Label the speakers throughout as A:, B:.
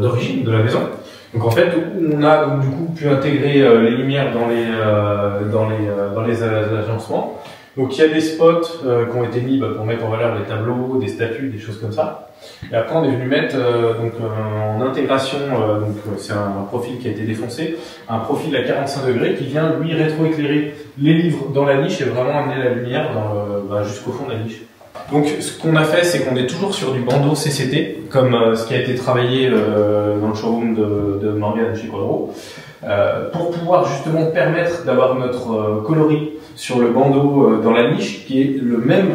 A: d'origine de la maison. Donc en fait, on a donc, du coup pu intégrer les lumières dans les agencements. Donc il y a des spots qui ont été mis pour mettre en valeur des tableaux, des statues, des choses comme ça. Et après on est venu mettre en intégration, c'est un profil qui a été défoncé, un profil à 45 degrés qui vient lui rétroéclairer les livres dans la niche et vraiment amener la lumière jusqu'au fond de la niche. Donc ce qu'on a fait, c'est qu'on est toujours sur du bandeau CCT, comme ce qui a été travaillé dans le showroom de Morgan chez Quadro, pour pouvoir justement permettre d'avoir notre coloris sur le bandeau dans la niche, qui est le même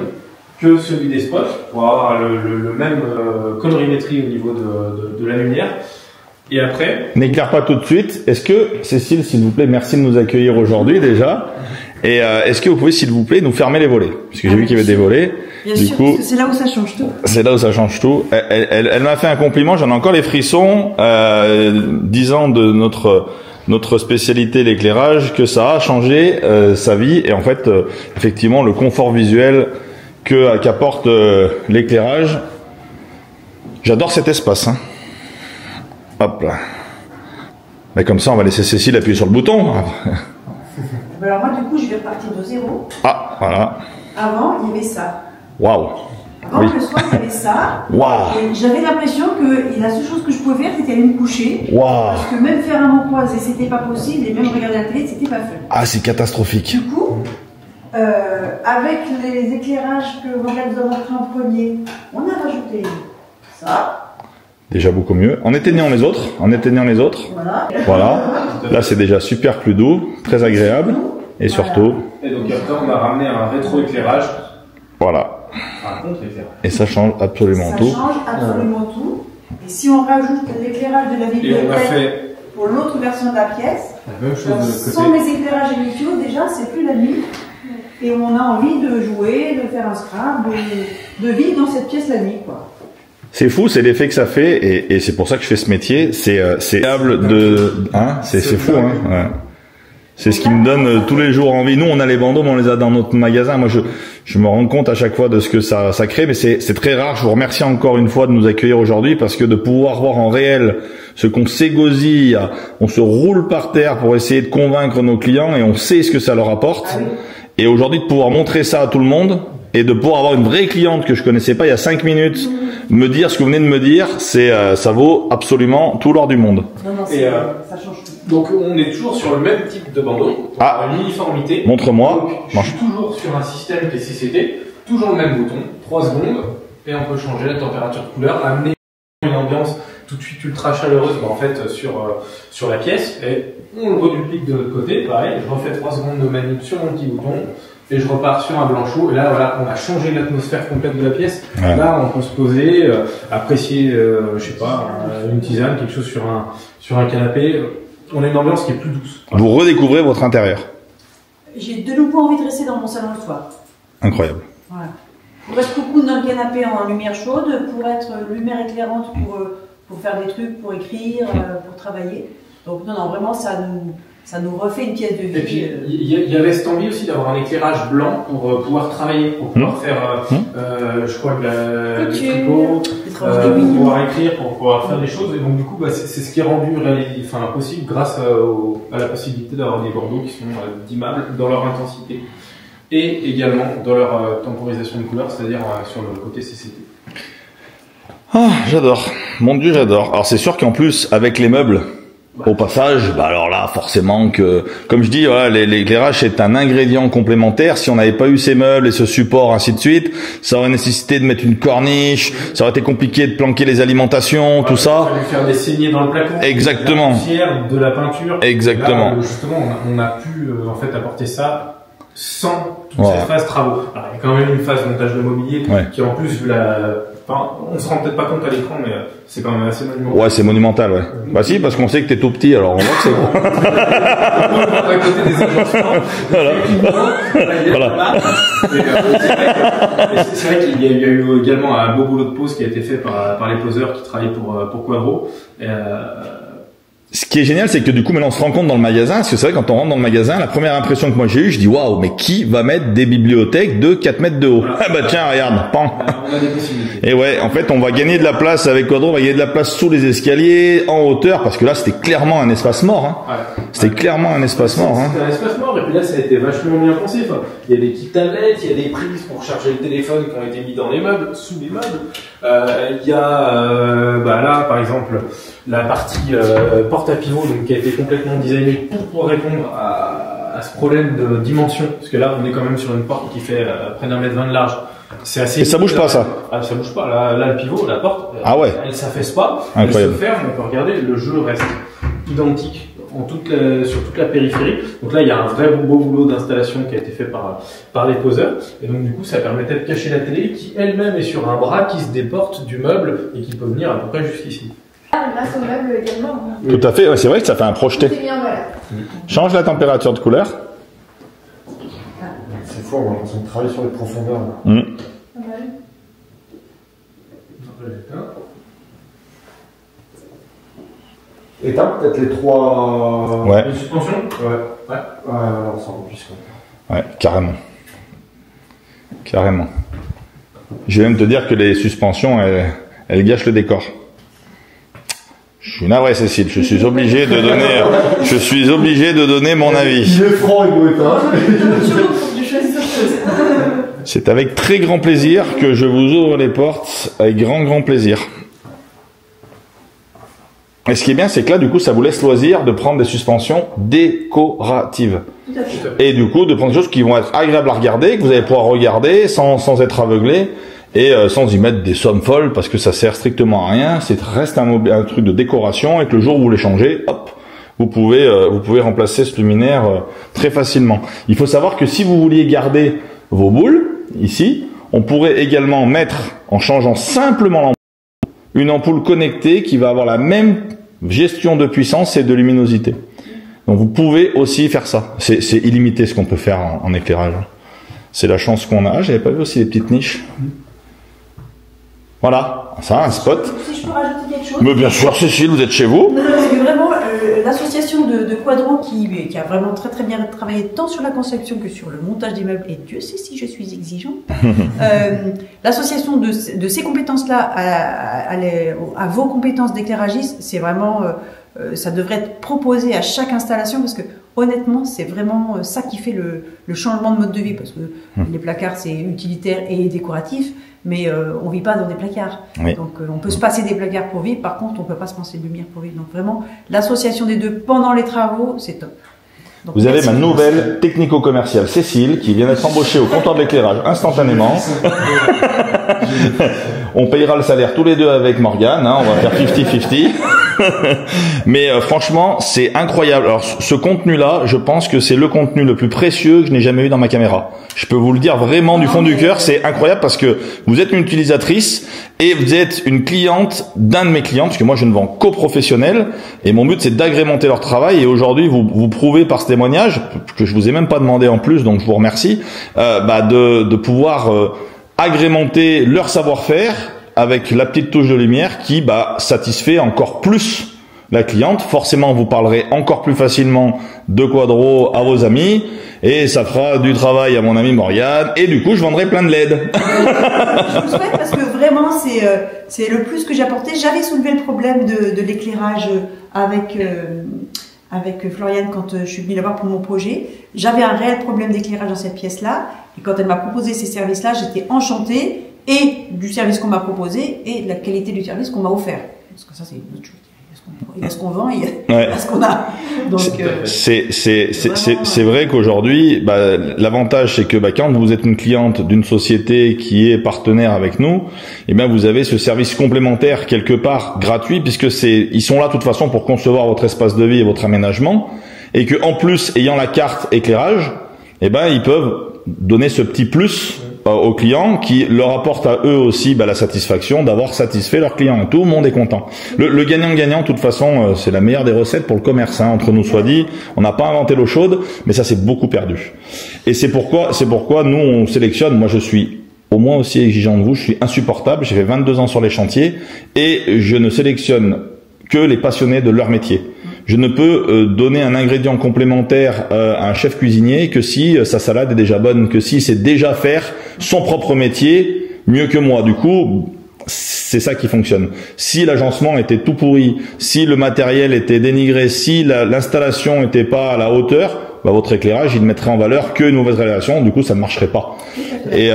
A: que celui des spots, pour avoir le même colorimétrie au niveau de la lumière. Et après...
B: N'éclaire pas tout de suite. Est-ce que, Cécile, s'il vous plaît, merci de nous accueillir aujourd'hui déjà. Et est-ce que vous pouvez, s'il vous plaît, nous fermer les volets? Parce que j'ai vu qu'il y avait des volets.
C: Bien sûr, parce que c'est là où ça change tout.
B: C'est là où ça change tout. Elle m'a fait un compliment, j'en ai encore les frissons, disant de notre spécialité, l'éclairage, que ça a changé sa vie. Et en fait, effectivement, le confort visuel qu'apporte l'éclairage. J'adore cet espace. Hein. Hop là. Mais comme ça, on va laisser Cécile appuyer sur le bouton.
C: Alors moi, du coup, je vais repartir de zéro.
B: Ah, voilà.
C: Avant, il y avait ça.
B: Waouh.
C: Avant, le soir, il y avait ça.
B: Waouh.
C: J'avais l'impression que la seule chose que je pouvais faire, c'était aller me coucher.
B: Waouh.
C: Parce que même faire un empoisé, c'était pas possible. Et même regarder la télé, c'était pas fun.
B: Ah, c'est catastrophique.
C: Du coup, avec les éclairages que Morgan nous a montré en premier, on a rajouté ça.
B: Déjà beaucoup mieux. En éteignant les autres.
C: Voilà.
B: Voilà. Là, c'est déjà super plus doux, très agréable. Et surtout...
A: Et donc après, on a ramené un rétroéclairage.
B: Voilà.
A: Un contre-éclairage.
B: Et ça change absolument tout.
C: Ça change absolument tout. Et si on rajoute l'éclairage de la bibliothèque pour l'autre version de la pièce,
A: la même chose de l'autre côté.
C: Sans les éclairages initiaux, déjà, c'est plus la nuit. Et on a envie de jouer, de faire un scrap, de vivre dans cette pièce la nuit, quoi.
B: C'est fou, c'est l'effet que ça fait, et c'est pour ça que je fais ce métier. C'est agréable de, hein, c'est fou, hein. Ouais. C'est ce qui me donne tous les jours envie. Nous, on a les bandeaux, mais on les a dans notre magasin. Moi, je me rends compte à chaque fois de ce que ça crée, mais c'est très rare. Je vous remercie encore une fois de nous accueillir aujourd'hui, parce que de pouvoir voir en réel ce qu'on s'égosille, on se roule par terre pour essayer de convaincre nos clients, et on sait ce que ça leur apporte. Ah oui. Et aujourd'hui, de pouvoir montrer ça à tout le monde, et de pouvoir avoir une vraie cliente que je connaissais pas il y a 5 minutes, me dire ce que vous venez de me dire, ça vaut absolument tout l'or du monde.
C: Non, non, ça change tout.
A: Donc on est toujours sur le même type de bandeau, une uniformité.
B: Montre-moi.
A: Je suis toujours sur un système qui est CCT, toujours le même bouton, 3 secondes, et on peut changer la température de couleur, amener une ambiance tout de suite ultra chaleureuse en fait sur la pièce, et on le reduplique de l'autre côté, pareil, je refais 3 secondes de manip sur mon petit bouton, et je repars sur un blanc chaud, et là voilà, on a changé l'atmosphère complète de la pièce. Ouais. Là on peut se poser, apprécier, je sais pas, une tisane, quelque chose sur un canapé. On a une ambiance qui est plus douce.
B: Vous redécouvrez votre intérieur.
C: J'ai de nouveau envie de rester dans mon salon le soir.
B: Incroyable.
C: Voilà. Pour être coucou d'un canapé en lumière chaude, pour être lumière éclairante pour faire des trucs, pour écrire, pour travailler. Donc non, vraiment, ça nous refait une pièce de vie.
A: Et puis, il y avait cette envie aussi d'avoir un éclairage blanc pour pouvoir travailler, pour pouvoir faire, je crois, des tricots, pour pouvoir écrire, pour pouvoir faire des choses. Et donc, du coup, c'est ce qui est rendu possible grâce à la possibilité d'avoir des bandeaux qui sont dimmables dans leur intensité et également dans leur temporisation de couleur, c'est-à-dire sur le côté CCT.
B: Ah, j'adore. Mon Dieu, j'adore. Alors, c'est sûr qu'en plus, avec les meubles, au passage, alors là, forcément que, comme je dis, voilà, l'éclairage c'est un ingrédient complémentaire. Si on n'avait pas eu ces meubles et ce support, ainsi de suite, ça aurait nécessité de mettre une corniche, ça aurait été compliqué de planquer les alimentations, tout ça.
A: Il fallait faire des saignées dans le plafond.
B: Exactement.
A: De la poussière, de la peinture.
B: Exactement.
A: Là, justement, on a pu en fait apporter ça sans toute cette phase travaux. Alors, il y a quand même une phase montage de mobilier qui en plus on se rend peut-être pas compte à l'écran, mais c'est quand même assez monumental.
B: Ouais, c'est monumental, ouais. Bah si, parce qu'on sait que t'es tout petit, alors on voit que c'est bon.
A: À côté des agencements. Voilà. C'est vrai qu'il y a eu également un beau boulot de pose qui a été fait par les poseurs qui travaillent pour Quadro.
B: ce qui est génial, c'est que du coup, maintenant, on se rend compte dans le magasin, parce que c'est vrai, quand on rentre dans le magasin, la première impression que moi j'ai eue, je dis, waouh, mais qui va mettre des bibliothèques de 4 mètres de haut? Ah bah tiens, regarde, pan.
A: On a des possibilités.
B: Et ouais, en fait, on va gagner de la place avec Quadro, on va gagner de la place sous les escaliers, en hauteur, parce que là, c'était clairement un espace mort, hein.
A: Ouais.
B: C'était clairement un espace mort, hein.
A: C'était un espace mort, et puis là, ça a été vachement bien pensé. Enfin, il y a des petites tablettes, il y a des prises pour charger le téléphone qui ont été mis dans les meubles, sous les meubles. Il y a, bah là, par exemple, la partie porte à pivot, donc qui a été complètement designée pour répondre à ce problème de dimension, parce que là, on est quand même sur une porte qui fait près d'1,20 m de large. C'est assez.
B: Et ça bouge pas, ça?
A: Ah, ça bouge pas. Là, le pivot, la porte,
B: ah ouais.
A: Elle s'affaisse pas.
B: Incroyable.
A: Elle se ferme. On peut regarder, le jeu reste identique sur toute la périphérie. Donc là, il y a un vrai beau boulot d'installation qui a été fait par les poseurs. Et donc, du coup, ça permettait de cacher la télé qui elle-même est sur un bras qui se déporte du meuble et qui peut venir à peu près jusqu'ici.
D: Grâce au meuble également.
B: Tout à fait, ouais, c'est vrai que ça fait un projeté.
D: C'est bien, voilà.
B: Change la température de couleur.
E: C'est fou, on a l'impression de travailler sur les profondeurs.
B: Mmh.
D: Pas mal.
E: Éteins peut-être les trois.
B: Ouais.
A: Une suspension. Ouais.
E: On s'en rend plus.
B: Ouais, carrément. Carrément. Je vais même te dire que les suspensions, elles gâchent le décor. Je suis navré, Cécile. Je suis obligé de donner mon avis.
E: Il est franc, il doit éteindre.
B: C'est avec très grand plaisir que je vous ouvre les portes, avec grand plaisir. Et ce qui est bien, c'est que là, du coup, ça vous laisse loisir de prendre des suspensions décoratives.
C: Tout à fait.
B: Et du coup, de prendre des choses qui vont être agréables à regarder, que vous allez pouvoir regarder sans être aveuglé, et sans y mettre des sommes folles, parce que ça sert strictement à rien. C'est reste un truc de décoration, et que le jour où vous les changez, hop, vous pouvez remplacer ce luminaire très facilement. Il faut savoir que si vous vouliez garder vos boules, ici, on pourrait également mettre, en changeant simplement l'ampoule, une ampoule connectée qui va avoir la même gestion de puissance et de luminosité. Donc vous pouvez aussi faire ça. C'est illimité ce qu'on peut faire en éclairage. C'est la chance qu'on a. J'avais pas vu aussi les petites niches. Voilà, ça, un spot.
C: Si je peux rajouter quelque chose.
B: Mais bien sûr, Cécile, vous êtes chez vous.
C: Parce que vraiment, l'association de Quadro qui a vraiment très bien travaillé tant sur la conception que sur le montage des meubles, et Dieu sait si je suis exigeante, l'association de ces compétences-là à vos compétences d'éclairagiste, c'est vraiment, ça devrait être proposé à chaque installation, parce que honnêtement, c'est vraiment ça qui fait le changement de mode de vie, parce que les placards, c'est utilitaire et décoratif, mais on vit pas dans des placards.
B: Oui.
C: Donc on peut se passer des placards pour vivre, par contre on peut pas se passer de lumière pour vivre. Donc vraiment, l'association des deux pendant les travaux, c'est top. Donc,
B: Vous avez
C: merci.
B: ma nouvelle technico-commerciale Cécile qui vient d'être embauchée au comptoir de l'éclairage instantanément. On payera le salaire tous les deux avec Morgane, hein, on va faire 50-50. Mais franchement, c'est incroyable. Alors ce contenu-là, je pense que c'est le contenu le plus précieux que je n'ai jamais eu dans ma caméra. Je peux vous le dire vraiment du fond du cœur, c'est incroyable parce que vous êtes une utilisatrice et vous êtes une cliente d'un de mes clients, parce que moi je ne vends qu'aux professionnels et mon but c'est d'agrémenter leur travail, et aujourd'hui vous prouvez par ce témoignage, que je vous ai même pas demandé en plus, donc je vous remercie, de pouvoir agrémenter leur savoir-faire avec la petite touche de lumière qui satisfait encore plus la cliente. Forcément, vous parlerez encore plus facilement de Quadro à vos amis, et ça fera du travail à mon ami Morgane, et du coup, je vendrai plein de LED.
C: Je vous souhaite, parce que vraiment, c'est le plus que j'ai apporté. J'avais soulevé le problème de l'éclairage avec Floriane quand je suis venue la voir pour mon projet. J'avais un réel problème d'éclairage dans cette pièce-là, et quand elle m'a proposé ces services-là, j'étais enchantée, et du service qu'on m'a proposé, et de la qualité du service qu'on m'a offert. Parce que ça, c'est une autre chose. Il y a ce qu'on vend, il y a ce qu'on a. Donc,
B: c'est vrai qu'aujourd'hui, l'avantage c'est que quand vous êtes une cliente d'une société qui est partenaire avec nous, vous avez ce service complémentaire quelque part gratuit, puisque ils sont là de toute façon pour concevoir votre espace de vie et votre aménagement, et que en plus, ayant la carte éclairage, ils peuvent donner ce petit plus aux clients qui leur apporte à eux aussi la satisfaction d'avoir satisfait leurs clients. Et tout le monde est content. Le gagnant-gagnant, de toute façon, c'est la meilleure des recettes pour le commerce. Hein, entre nous soit dit, on n'a pas inventé l'eau chaude, mais ça s'est beaucoup perdu. Et c'est pourquoi nous on sélectionne. Moi, je suis au moins aussi exigeant de vous. Je suis insupportable. J'ai fait 22 ans sur les chantiers et je ne sélectionne que les passionnés de leur métier. Je ne peux donner un ingrédient complémentaire à un chef cuisinier que si sa salade est déjà bonne, que si c'est déjà faire son propre métier mieux que moi. Du coup, c'est ça qui fonctionne. Si l'agencement était tout pourri, si le matériel était dénigré, si l'installation n'était pas à la hauteur, bah votre éclairage, il ne mettrait en valeur qu'une mauvaise réalisation. Du coup, ça ne marcherait pas. Et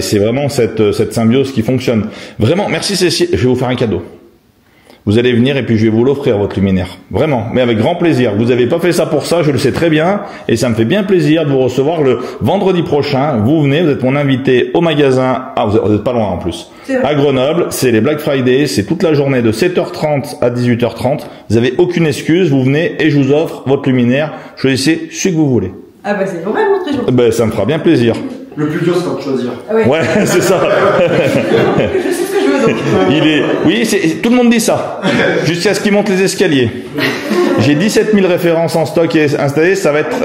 B: c'est vraiment cette symbiose qui fonctionne. Vraiment, merci Cécile. Je vais vous faire un cadeau. Vous allez venir et puis je vais vous l'offrir, votre luminaire. Vraiment, mais avec grand plaisir. Vous n'avez pas fait ça pour ça, je le sais très bien. Et ça me fait bien plaisir de vous recevoir le vendredi prochain. Vous venez, vous êtes mon invité au magasin. Ah, vous êtes pas loin en plus. À Grenoble, c'est les Black Friday. C'est toute la journée de 7h30 à 18h30. Vous n'avez aucune excuse. Vous venez et je vous offre votre luminaire. Choisissez celui que vous voulez.
C: Ah bah c'est vraiment très gentil.
B: Ben, ça me fera bien plaisir.
E: Le plus dur, c'est de choisir.
C: Ah ouais,
B: Ouais, c'est ça.
C: je sais ce que je veux donc.
B: Oui, tout le monde dit ça. Jusqu'à ce qu'il monte les escaliers. J'ai 17 000 références en stock et installées, ça va être,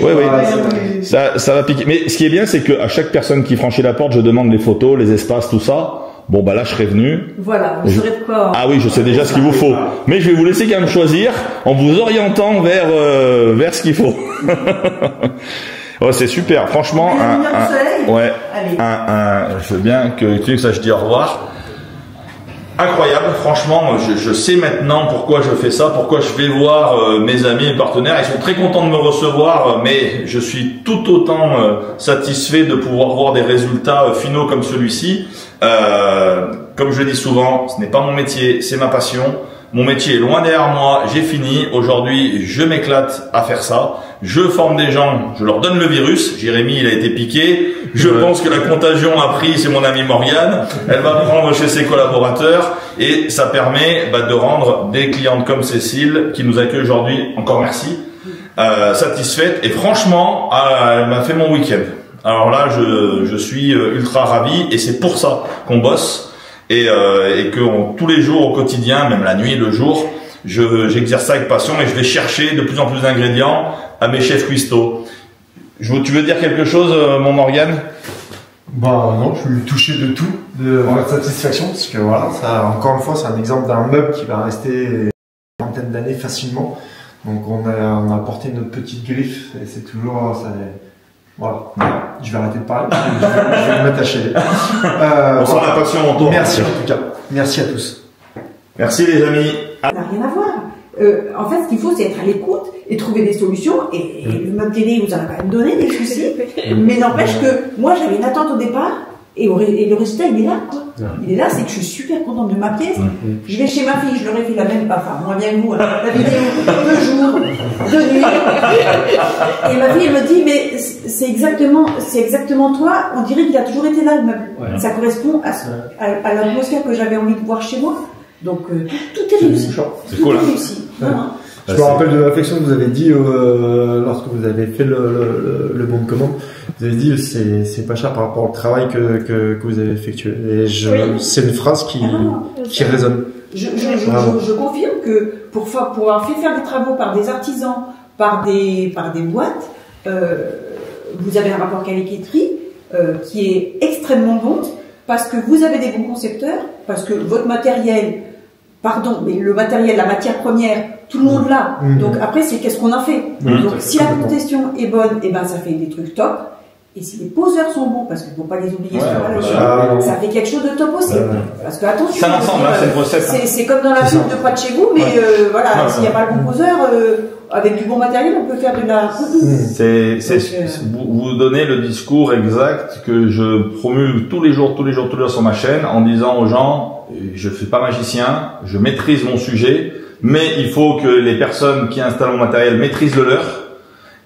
B: oui. Ça va piquer. Mais ce qui est bien, c'est que à chaque personne qui franchit la porte, je demande les photos, les espaces, tout ça. Bon, bah là, je serai venu.
C: Voilà, vous saurez de quoi.
B: Ah oui, je sais déjà ce qu'il vous faut. Mais je vais vous laisser quand même choisir en vous orientant vers ce qu'il faut. Ouais, c'est super. Franchement, je veux bien que tu saches dire au revoir. Incroyable, franchement, je sais maintenant pourquoi je fais ça, pourquoi je vais voir mes amis et partenaires. Ils sont très contents de me recevoir, mais je suis tout autant satisfait de pouvoir voir des résultats finaux comme celui-ci. Comme je le dis souvent, ce n'est pas mon métier, c'est ma passion. Mon métier est loin derrière moi, j'ai fini. Aujourd'hui, je m'éclate à faire ça. Je forme des gens, je leur donne le virus. Jérémy, il a été piqué. Je pense que la contagion a pris, c'est mon amie Morgane. Elle va prendre chez ses collaborateurs et ça permet de rendre des clientes comme Cécile qui nous accueille aujourd'hui, encore merci, satisfaites. Et franchement, elle m'a fait mon week-end. Alors là, je suis ultra ravi et c'est pour ça qu'on bosse. Et que tous les jours au quotidien, même la nuit, le jour, j'exerce ça avec passion et je vais chercher de plus en plus d'ingrédients à mes chefs cuistots. Tu veux dire quelque chose, mon Morgane?
E: Bah non, je suis touché de tout, de votre satisfaction, parce que voilà, ça, encore une fois, c'est un exemple d'un meuble qui va rester une vingtaine d'années facilement. Donc on a apporté notre petite griffe et c'est toujours ça. Voilà, je vais arrêter de parler, je vais m'attacher.
B: On sent la passion en toi.
E: Merci en tout cas, merci à tous.
B: Merci les amis.
C: Ça n'a rien à voir. En fait, ce qu'il faut, c'est être à l'écoute et trouver des solutions. Et le meuble télé vous en a quand même donné des soucis. Mais n'empêche que moi, j'avais une attente au départ et le résultat, il est là, quoi. Il est là, c'est que je suis super contente de ma pièce. Je vais chez ma fille, je leur ai fait la même, enfin, moins bien que vous, la vidéo, 2 jours, 2 nuits. Et ma fille, elle me dit, mais c'est exactement toi, on dirait qu'il a toujours été là, le meuble. Ouais. Ça correspond à l'atmosphère que j'avais envie de voir chez moi. Donc, tout est réussi.
B: C'est cool, hein.
C: Réussi. Voilà.
E: Je me rappelle de la réflexion que vous avez dit lorsque vous avez fait le bon de commande. Vous avez dit c'est pas cher par rapport au travail que vous avez effectué. Et c'est une phrase qui résonne.
C: Je confirme que pour pouvoir faire des travaux par des artisans, par des boîtes, vous avez un rapport qualité-prix qui est extrêmement bon parce que vous avez des bons concepteurs, parce que votre matériel, mais le matériel, la matière première, tout le monde l'a. Donc après, c'est qu'est-ce qu'on en fait. Donc si la congestion est bonne, et ben ça fait des trucs top. Et si les poseurs sont bons, parce qu'il ne faut pas les oublier ça fait quelque chose de top aussi. Parce que attention,
B: c'est un ensemble, c'est une recette.
C: C'est comme dans la pub de pas de chez vous, mais voilà, s'il n'y a pas le bon poseur, avec du bon matériel, on peut faire de la.
B: Vous donnez le discours exact que je promulgue tous les jours sur ma chaîne en disant aux gens, je ne suis pas magicien, je maîtrise mon sujet, mais il faut que les personnes qui installent mon matériel maîtrisent le leur,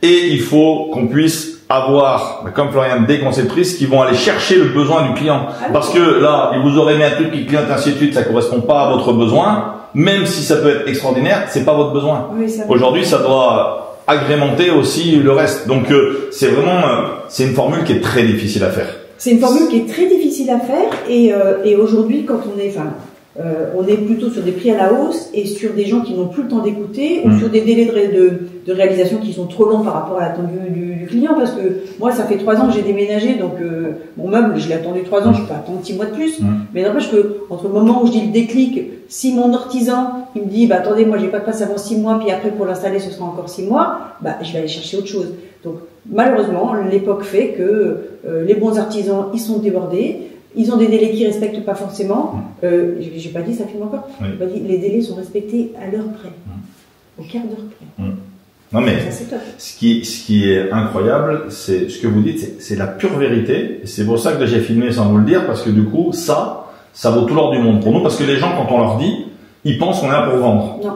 B: et il faut qu'on puisse avoir, comme Florian, des conceptrices qui vont aller chercher le besoin du client. Parce que là, vous aurez mis un truc qui cliente ainsi de suite, ça correspond pas à votre besoin, même si ça peut être extraordinaire, c'est pas votre besoin. Aujourd'hui, ça doit agrémenter aussi le reste. Donc, c'est une formule qui est très difficile à faire.
C: C'est une formule qui est très difficile à faire et aujourd'hui, quand on est plutôt sur des prix à la hausse et sur des gens qui n'ont plus le temps d'écouter ou sur des délais réalisation qui sont trop longs par rapport à l'attente du client, parce que moi, ça fait 3 ans que j'ai déménagé, donc mon meuble, je l'ai attendu 3 ans, je peux attendre 6 mois de plus. Mais n'empêche que entre le moment où je dis le déclic, si mon artisan, il me dit, bah attendez, moi j'ai pas de place avant 6 mois, puis après pour l'installer ce sera encore 6 mois, bah je vais aller chercher autre chose. Donc malheureusement, l'époque fait que les bons artisans, ils sont débordés. Ils ont des délais qui respectent pas forcément. J'ai pas dit, ça filme encore.
B: Oui.
C: J'ai pas dit, les délais sont respectés à l'heure près, au quart d'heure près.
B: Non mais
C: Ça, c'est top.
B: ce qui est incroyable, c'est ce que vous dites, c'est la pure vérité. Et c'est pour ça que j'ai filmé sans vous le dire, parce que du coup, ça vaut tout l'or du monde pour nous, parce que les gens, quand on leur dit, ils pensent qu'on est là pour vendre.
C: Non.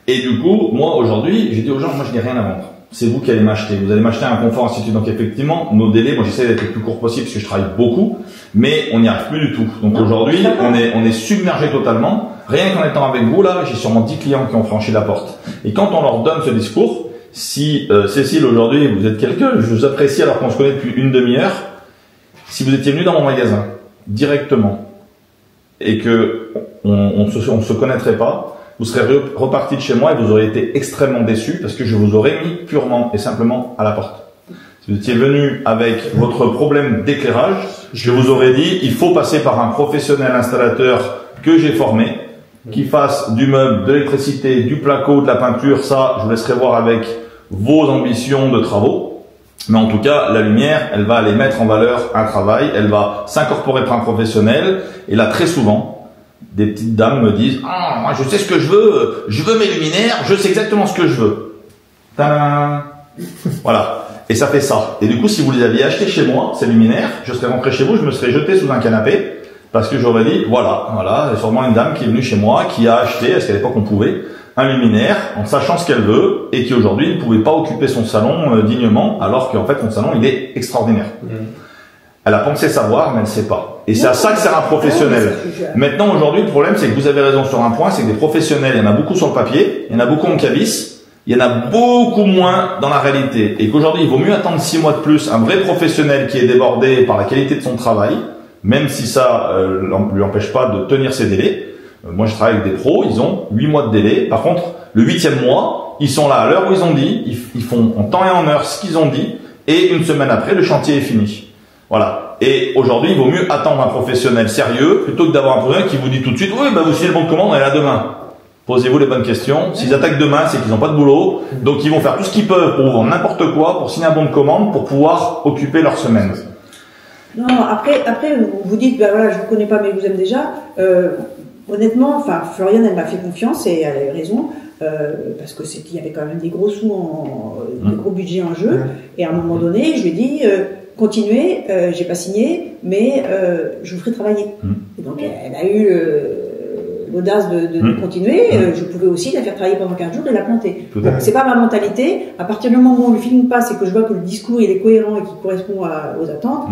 B: Et du coup, moi aujourd'hui, j'ai dit aux gens, moi je n'ai rien à vendre. C'est vous qui allez m'acheter. Vous allez m'acheter un confort ainsi de suite. Donc effectivement, nos délais, moi j'essaie d'être le plus court possible parce que je travaille beaucoup, mais on n'y arrive plus du tout. Donc aujourd'hui, on est submergé totalement. Rien qu'en étant avec vous là, j'ai sûrement 10 clients qui ont franchi la porte. Et quand on leur donne ce discours, si Cécile aujourd'hui, vous êtes quelqu'un, je vous apprécie alors qu'on se connaît depuis une demi-heure. Si vous étiez venu dans mon magasin directement et que on se connaîtrait pas, vous serez reparti de chez moi et vous auriez été extrêmement déçu parce que je vous aurais mis purement et simplement à la porte. Si vous étiez venu avec votre problème d'éclairage, je vous aurais dit, il faut passer par un professionnel installateur que j'ai formé, qui fasse du meuble, de l'électricité, du placo, de la peinture. Ça, je vous laisserai voir avec vos ambitions de travaux. Mais en tout cas, la lumière, elle va aller mettre en valeur un travail, elle va s'incorporer par un professionnel. Et là, très souvent, des petites dames me disent « Ah, moi je sais ce que je veux mes luminaires, je sais exactement ce que je veux. » Tadam. Voilà. Et ça fait ça. Et du coup, si vous les aviez achetés chez moi, ces luminaires, je serais rentré chez vous, je me serais jeté sous un canapé, parce que j'aurais dit, voilà, c'est sûrement une dame qui est venue chez moi, qui a acheté, parce qu'à l'époque on pouvait, un luminaire, en sachant ce qu'elle veut, et qui aujourd'hui ne pouvait pas occuper son salon dignement, alors qu'en fait, son salon, il est extraordinaire. Elle a pensé savoir, mais elle ne sait pas. Et c'est à ça que sert un professionnel. Maintenant, aujourd'hui, le problème, c'est que vous avez raison sur un point, c'est que des professionnels, il y en a beaucoup sur le papier, il y en a beaucoup en cabis, il y en a beaucoup moins dans la réalité. Et qu'aujourd'hui, il vaut mieux attendre 6 mois de plus un vrai professionnel qui est débordé par la qualité de son travail, même si ça lui empêche pas de tenir ses délais. Moi, je travaille avec des pros, ils ont 8 mois de délai. Par contre, le 8e mois, ils sont là à l'heure où ils ont dit, ils font en temps et en heure ce qu'ils ont dit, et une semaine après, le chantier est fini. Voilà. Et aujourd'hui, il vaut mieux attendre un professionnel sérieux plutôt que d'avoir un professionnel qui vous dit tout de suite, oui, bah, vous signez le bon de commande, on est là demain. Posez-vous les bonnes questions. S'ils attaquent demain, c'est qu'ils n'ont pas de boulot. Donc, ils vont faire tout ce qu'ils peuvent pour vous vendre n'importe quoi, pour signer un bon de commande, pour pouvoir occuper leur semaine.
C: Non, après, vous dites, ben voilà, je vous connais pas, mais je vous aime déjà. Honnêtement, enfin, Floriane, elle m'a fait confiance et elle a eu raison, parce que il y avait quand même des gros sous, des gros budgets en jeu. Et à un moment donné, je lui ai dit, continuez, j'ai pas signé, mais je vous ferai travailler. Et donc, elle a eu l'audace de continuer. Je pouvais aussi la faire travailler pendant 15 jours et la planter. Donc, c'est pas ma mentalité. À partir du moment où le film passe et que je vois que le discours il est cohérent et qu'il correspond aux attentes,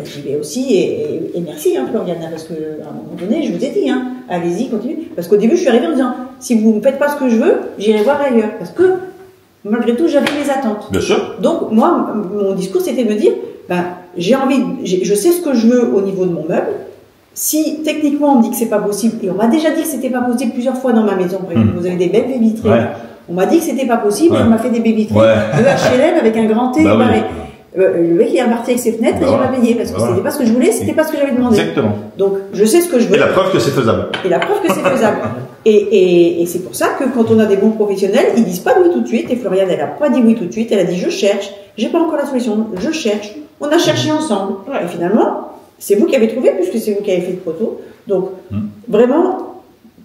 C: j'y vais aussi. Et merci, hein, Floriane, parce que à un moment donné, je vous ai dit, hein, allez-y, continuez. Parce qu'au début, je suis arrivée en disant, si vous ne faites pas ce que je veux, j'irai voir ailleurs. Parce que malgré tout, j'avais mes attentes.
B: Bien sûr.
C: Donc, moi, mon discours, c'était de me dire, ben, je sais ce que je veux au niveau de mon meuble. Si techniquement on me dit que c'est pas possible, et on m'a déjà dit que c'était pas possible plusieurs fois dans ma maison, par exemple, vous avez des belles baies vitrées. Ouais. On m'a dit que c'était pas possible, et on m'a fait des baies vitrées de HLM avec un grand T. Bah oui. Le mec il est reparti avec ses fenêtres et j'ai pas payé parce que c'était pas ce que je voulais, c'était pas ce que j'avais demandé.
B: Exactement.
C: Donc je sais ce que je veux.
B: Et la preuve que c'est faisable.
C: Et c'est pour ça que quand on a des bons professionnels, ils disent pas oui tout de suite. Et Floriane, elle a pas dit oui tout de suite. Elle a dit je cherche, j'ai pas encore la solution, je cherche. On a cherché ensemble. Et finalement, c'est vous qui avez trouvé puisque c'est vous qui avez fait le proto. Donc vraiment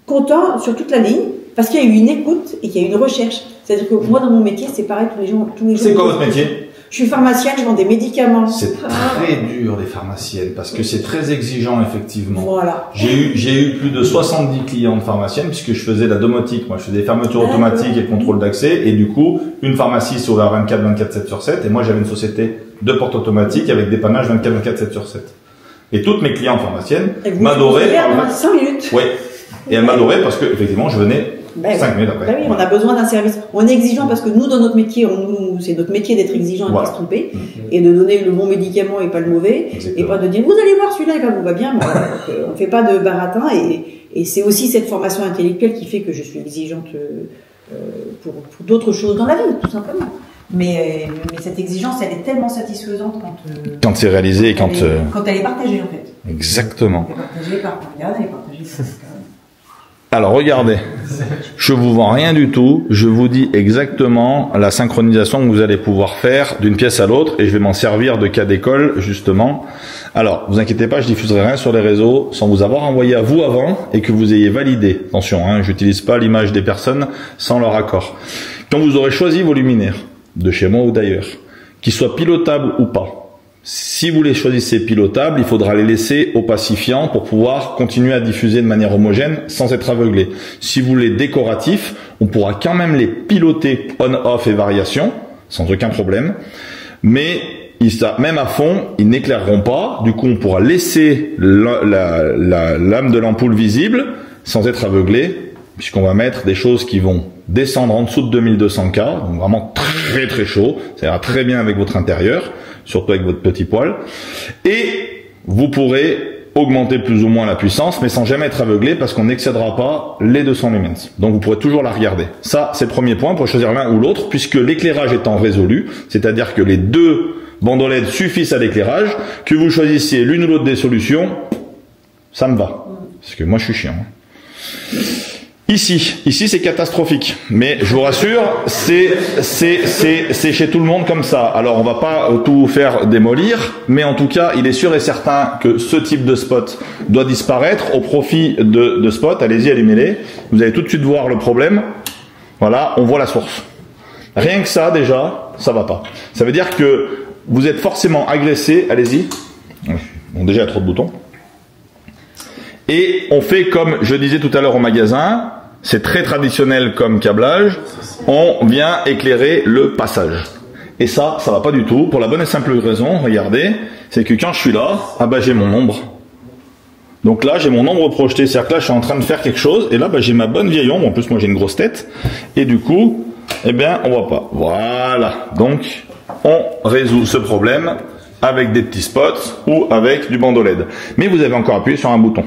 C: content sur toute la ligne parce qu'il y a eu une écoute et qu'il y a eu une recherche. C'est-à-dire que moi dans mon métier, c'est pareil tous les jours.
B: C'est quoi votre métier?
C: Je suis pharmacienne, je vends des médicaments.
B: C'est très dur les pharmaciennes parce que c'est très exigeant effectivement.
C: Voilà.
B: J'ai eu plus de 70 clientes pharmaciennes puisque je faisais la domotique. Moi, je faisais des fermetures automatiques et contrôle d'accès et du coup, une pharmacie s'est ouverte 24/7 et moi j'avais une société de porte automatique avec dépannage 24/7. Et toutes mes clientes pharmaciennes m'adoraient.
C: 5 minutes.
B: Oui. Et elles m'adoraient parce que effectivement, je venais 5 minutes après.
C: Ben oui, on a besoin d'un service. On est exigeant parce que nous, dans notre métier, c'est notre métier d'être exigeant et de pas se tromper, et de donner le bon médicament et pas le mauvais, et pas de dire vous allez voir celui-là, il vous va bien. On fait pas de baratin, et c'est aussi cette formation intellectuelle qui fait que je suis exigeante pour d'autres choses dans la vie, tout simplement. Mais cette exigence, elle est tellement satisfaisante
B: quand c'est réalisé et quand
C: elle est partagée, en fait.
B: Exactement.
C: Elle est partagée par Marianne, elle est partagée par...
B: Alors regardez, je vous vends rien du tout, je vous dis exactement la synchronisation que vous allez pouvoir faire d'une pièce à l'autre et je vais m'en servir de cas d'école justement. Alors, vous inquiétez pas, je diffuserai rien sur les réseaux sans vous avoir envoyé à vous avant et que vous ayez validé. Attention, hein, j'utilise pas l'image des personnes sans leur accord. Quand vous aurez choisi vos luminaires, de chez moi ou d'ailleurs, qu'ils soient pilotables ou pas, si vous les choisissez pilotables, il faudra les laisser opacifiants pour pouvoir continuer à diffuser de manière homogène sans être aveuglé. Si vous les décoratifs, on pourra quand même les piloter on-off et variation, sans aucun problème. Mais même à fond, ils n'éclaireront pas. Du coup, on pourra laisser la lame de l'ampoule visible sans être aveuglé, puisqu'on va mettre des choses qui vont descendre en dessous de 2200K, donc vraiment très très chaud. Ça ira très bien avec votre intérieur, surtout avec votre petit poêle. Et vous pourrez augmenter plus ou moins la puissance, mais sans jamais être aveuglé parce qu'on n'excédera pas les 200 lumens. Donc vous pourrez toujours la regarder. Ça, c'est le premier point pour choisir l'un ou l'autre, puisque l'éclairage étant résolu, c'est-à-dire que les deux bandeaux LED suffisent à l'éclairage, que vous choisissiez l'une ou l'autre des solutions, ça me va. Parce que moi, je suis chiant. Ici c'est catastrophique, mais je vous rassure, c'est chez tout le monde comme ça. Alors on va pas tout faire démolir, mais en tout cas, il est sûr et certain que ce type de spot doit disparaître au profit de spots. Allez-y, allumez-les. Vous allez tout de suite voir le problème. Voilà, on voit la source. Rien que ça, déjà, ça va pas. Ça veut dire que vous êtes forcément agressé. Allez-y. Bon, déjà, il y a trop de boutons. Et on fait comme je disais tout à l'heure au magasin. C'est très traditionnel comme câblage, on vient éclairer le passage. Et ça va pas du tout, pour la bonne et simple raison, regardez, c'est que quand je suis là, ah bah j'ai mon ombre. Donc là, j'ai mon ombre projetée, c'est-à-dire que là, je suis en train de faire quelque chose, et là, bah, j'ai ma bonne vieille ombre, en plus moi j'ai une grosse tête, et du coup, eh bien, on voit pas. Voilà, donc, on résout ce problème avec des petits spots ou avec du bandeau LED. Mais vous avez encore appuyé sur un bouton.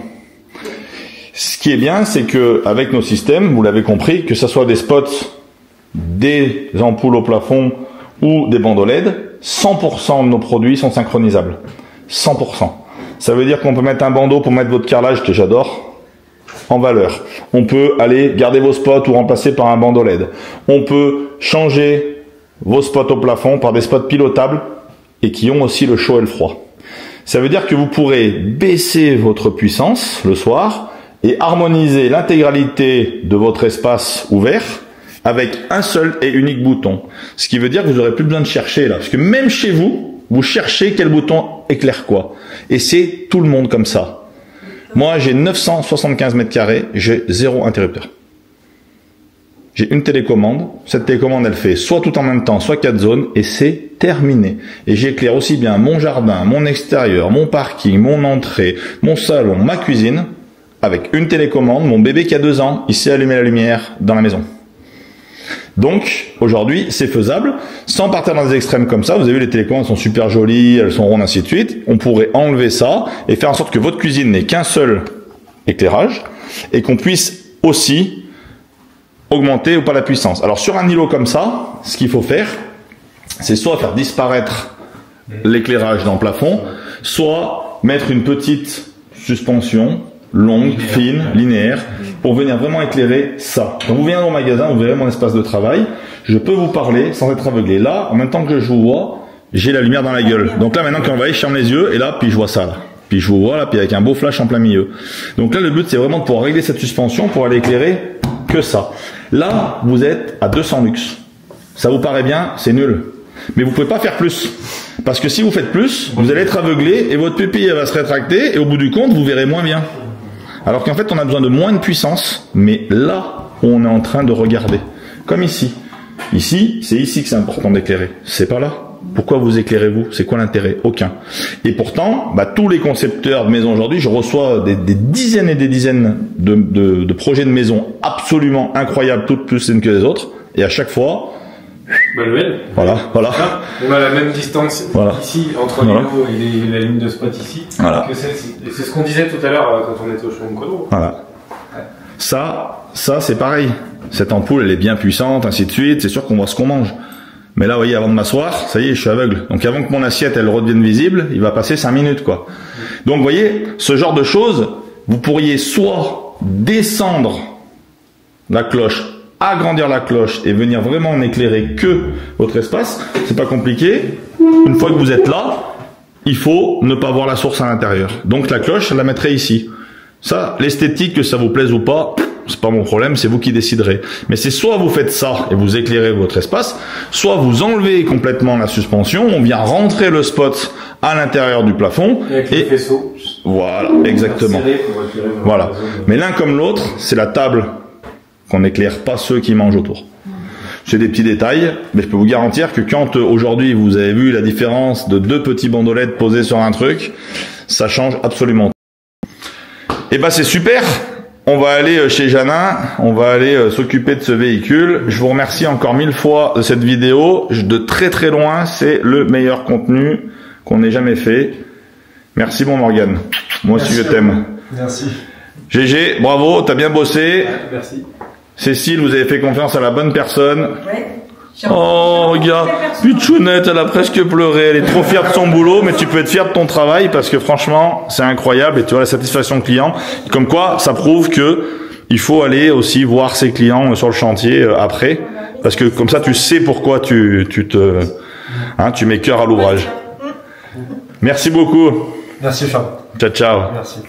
B: Ce qui est bien, c'est que avec nos systèmes, vous l'avez compris, que ce soit des spots, des ampoules au plafond ou des bandeaux LED, 100% de nos produits sont synchronisables. 100%. Ça veut dire qu'on peut mettre un bandeau pour mettre votre carrelage, que j'adore, en valeur. On peut aller garder vos spots ou remplacer par un bandeau LED. On peut changer vos spots au plafond par des spots pilotables et qui ont aussi le chaud et le froid. Ça veut dire que vous pourrez baisser votre puissance le soir et harmoniser l'intégralité de votre espace ouvert avec un seul et unique bouton. Ce qui veut dire que vous n'aurez plus besoin de chercher là. Parce que même chez vous, vous cherchez quel bouton éclaire quoi. Et c'est tout le monde comme ça. Moi, j'ai 975 mètres carrés, j'ai 0 interrupteur. J'ai une télécommande. Cette télécommande, elle fait soit tout en même temps, soit 4 zones, et c'est terminé. Et j'éclaire aussi bien mon jardin, mon extérieur, mon parking, mon entrée, mon salon, ma cuisine, avec une télécommande. Mon bébé qui a 2 ans, il sait allumer la lumière dans la maison. Donc, aujourd'hui, c'est faisable, sans partir dans des extrêmes comme ça. Vous avez vu, les télécommandes sont super jolies, elles sont rondes, ainsi de suite. On pourrait enlever ça et faire en sorte que votre cuisine n'ait qu'un seul éclairage et qu'on puisse aussi augmenter ou pas la puissance. Alors, sur un îlot comme ça, ce qu'il faut faire, c'est soit faire disparaître l'éclairage dans le plafond, soit mettre une petite suspension longue, fine, linéaire, pour venir vraiment éclairer ça. Quand vous venez au magasin, vous verrez mon espace de travail, je peux vous parler sans être aveuglé. Là, en même temps que je vous vois, j'ai la lumière dans la gueule. Donc là, maintenant, quand on va aller, je ferme les yeux, et là, puis je vois ça, là. Puis je vous vois, là, puis avec un beau flash en plein milieu. Donc là, le but, c'est vraiment de pouvoir régler cette suspension pour aller éclairer que ça. Là, vous êtes à 200 lux. Ça vous paraît bien? C'est nul. Mais vous pouvez pas faire plus. Parce que si vous faites plus, vous allez être aveuglé, et votre pupille, elle va se rétracter, et au bout du compte, vous verrez moins bien. Alors qu'en fait, on a besoin de moins de puissance, mais là, on est en train de regarder. Comme ici. Ici, c'est ici que c'est important d'éclairer. C'est pas là. Pourquoi vous éclairez-vous? C'est quoi l'intérêt? Aucun. Et pourtant, tous les concepteurs de maisons aujourd'hui, je reçois des dizaines et des dizaines de projets de maisons absolument incroyables, toutes plus les unes que les autres. Et à chaque fois,
A: Manuel.
B: Voilà.
A: On a la même distance ici entre l'îlot et la ligne de spot ici que celle-ci. C'est ce qu'on disait tout à l'heure quand on était au showroom Kodo.
B: Voilà. Ça c'est pareil. Cette ampoule, elle est bien puissante, ainsi de suite. C'est sûr qu'on voit ce qu'on mange. Mais là, vous voyez, avant de m'asseoir, ça y est, je suis aveugle. Donc avant que mon assiette, elle redevienne visible, il va passer 5 minutes, quoi. Donc, vous voyez, ce genre de choses, vous pourriez soit descendre la cloche, agrandir la cloche et venir vraiment n'éclairer que votre espace. C'est pas compliqué. Une fois que vous êtes là, il faut ne pas voir la source à l'intérieur. Donc la cloche, je la mettrai ici. Ça, l'esthétique, que ça vous plaise ou pas, c'est pas mon problème, c'est vous qui déciderez. Mais c'est soit vous faites ça et vous éclairez votre espace, soit vous enlevez complètement la suspension, on vient rentrer le spot à l'intérieur du plafond.
A: Et avec les faisceaux.
B: Voilà, exactement. Voilà. Mais l'un comme l'autre, c'est la table qu'on n'éclaire pas ceux qui mangent autour. C'est des petits détails, mais je peux vous garantir que quand aujourd'hui vous avez vu la différence de 2 petits bandolettes posées sur un truc, ça change absolument. Et ben c'est super. On va aller chez Janin, on va aller s'occuper de ce véhicule. Je vous remercie encore 1000 fois de cette vidéo. De très très loin, c'est le meilleur contenu qu'on ait jamais fait. Merci mon Morgane. Moi aussi je t'aime.
E: Merci.
B: GG, bravo, t'as bien bossé.
A: Merci.
B: Cécile, vous avez fait confiance à la bonne personne.
C: Ouais.
B: Oh, regarde, Pichounette, elle a presque pleuré. Elle est trop fière de son boulot, mais tu peux être fier de ton travail parce que franchement, c'est incroyable et tu vois la satisfaction client. Comme quoi, ça prouve que il faut aller aussi voir ses clients sur le chantier après, parce que comme ça, tu sais pourquoi tu mets cœur à l'ouvrage. Merci beaucoup.
E: Merci Fab.
B: Ciao, ciao.
E: Merci.